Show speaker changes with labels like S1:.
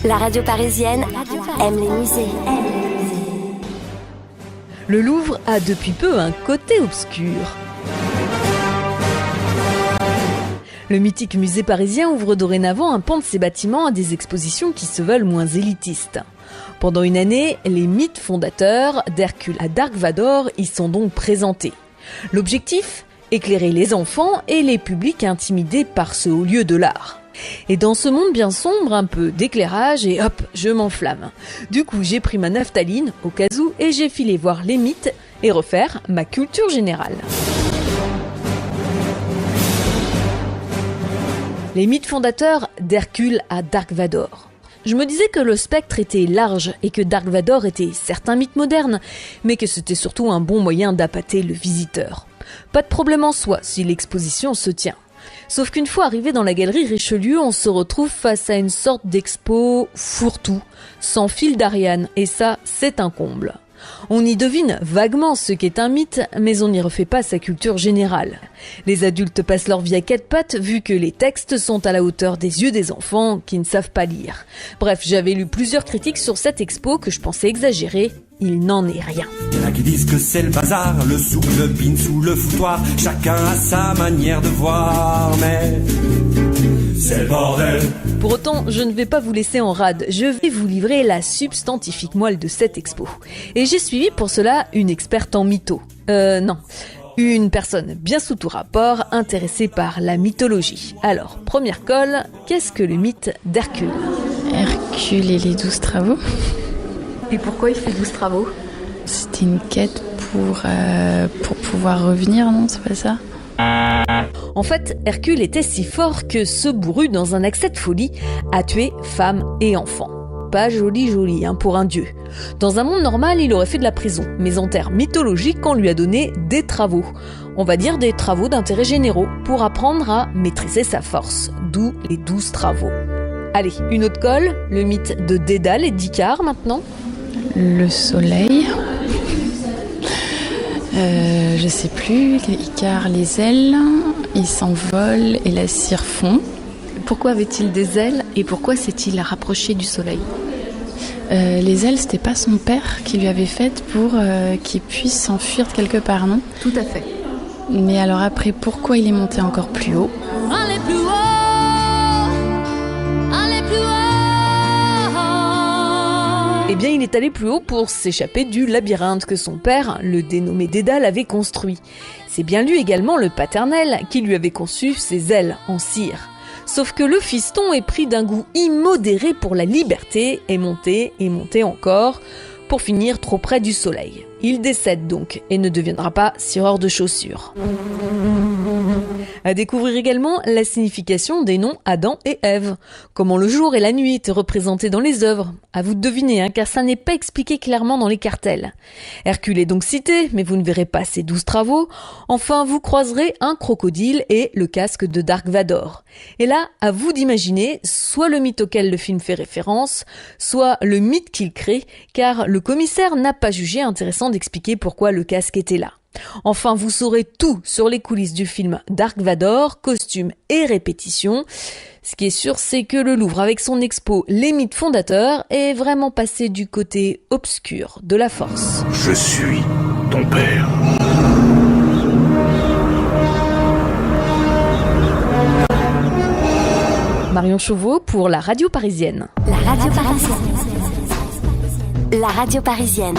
S1: La radio parisienne aime les musées.
S2: Le Louvre a depuis peu un côté obscur. Le mythique musée parisien ouvre dorénavant un pan de ses bâtiments à des expositions qui se veulent moins élitistes. Pendant une année, les mythes fondateurs d'Hercule à Dark Vador y sont donc présentés. L'objectif ? Éclairer les enfants et les publics intimidés par ce haut lieu de l'art. Et dans ce monde bien sombre, un peu d'éclairage et hop, je m'enflamme. Du coup, j'ai pris ma naphtaline, au cas où, et j'ai filé voir les mythes et refaire ma culture générale. Les mythes fondateurs d'Hercule à Dark Vador. Je me disais que le spectre était large et que Dark Vador était certes un mythe moderne, mais que c'était surtout un bon moyen d'appâter le visiteur. Pas de problème en soi si l'exposition se tient. Sauf qu'une fois arrivé dans la galerie Richelieu, on se retrouve face à une sorte d'expo fourre-tout, sans fil d'Ariane, et ça, c'est un comble. On y devine vaguement ce qu'est un mythe, mais on n'y refait pas sa culture générale. Les adultes passent leur vie à quatre pattes, vu que les textes sont à la hauteur des yeux des enfants qui ne savent pas lire. Bref, j'avais lu plusieurs critiques sur cette expo que je pensais exagérer. Il n'en est rien.
S3: Il y en a qui disent que c'est le bazar, le souk, le pin sous le foutoir. Chacun a sa manière de voir, mais c'est le bordel.
S2: Pour autant, je ne vais pas vous laisser en rade. Je vais vous livrer la substantifique moelle de cette expo. Et j'ai suivi pour cela une experte en mytho. Non. Une personne bien sous tout rapport, intéressée par la mythologie. Alors, première colle, qu'est-ce que le mythe d'Hercule ?
S4: Hercule et les 12 travaux.
S2: Et pourquoi il fait 12 travaux ?
S4: C'était une quête pour pouvoir revenir, non ? C'est pas ça ?
S2: En fait, Hercule était si fort que ce bourru, dans un accès de folie, a tué femmes et enfants. Pas joli, pour un dieu. Dans un monde normal, il aurait fait de la prison, mais en termes mythologiques, on lui a donné des travaux. On va dire des travaux d'intérêt généraux, pour apprendre à maîtriser sa force, d'où les 12 travaux. Allez, une autre colle, le mythe de Dédale et d'Icare maintenant.
S4: Le soleil. Je sais plus, Icare, les ailes, il s'envole et la cire fond.
S5: Pourquoi avait-il des ailes et pourquoi s'est-il rapproché du soleil ?
S4: Les ailes, c'était pas son père qui lui avait faites pour qu'il puisse s'enfuir de quelque part, non ?
S5: Tout à fait.
S4: Mais alors après, pourquoi il est monté encore plus haut ?
S2: Allez plus haut ! Eh bien, il est allé plus haut pour s'échapper du labyrinthe que son père, le dénommé Dédale, avait construit. C'est bien lui également, le paternel, qui lui avait conçu ses ailes en cire. Sauf que le fiston est pris d'un goût immodéré pour la liberté et monté encore, pour finir trop près du soleil. Il décède donc et ne deviendra pas cireur de chaussures. À découvrir également la signification des noms Adam et Ève. Comment le jour et la nuit étaient représentés dans les œuvres. À vous de deviner, car ça n'est pas expliqué clairement dans les cartels. Hercule est donc cité, mais vous ne verrez pas ses 12 travaux. Enfin, vous croiserez un crocodile et le casque de Dark Vador. Et là, à vous d'imaginer soit le mythe auquel le film fait référence, soit le mythe qu'il crée, car le commissaire n'a pas jugé intéressant d'expliquer pourquoi le casque était là. Enfin, vous saurez tout sur les coulisses du film Dark Vador, costumes et répétitions. Ce qui est sûr, c'est que le Louvre, avec son expo Les mythes fondateurs, est vraiment passé du côté obscur de la force.
S6: Je suis ton père.
S2: Marion Chauveau pour la radio parisienne.
S1: La radio parisienne. La radio parisienne.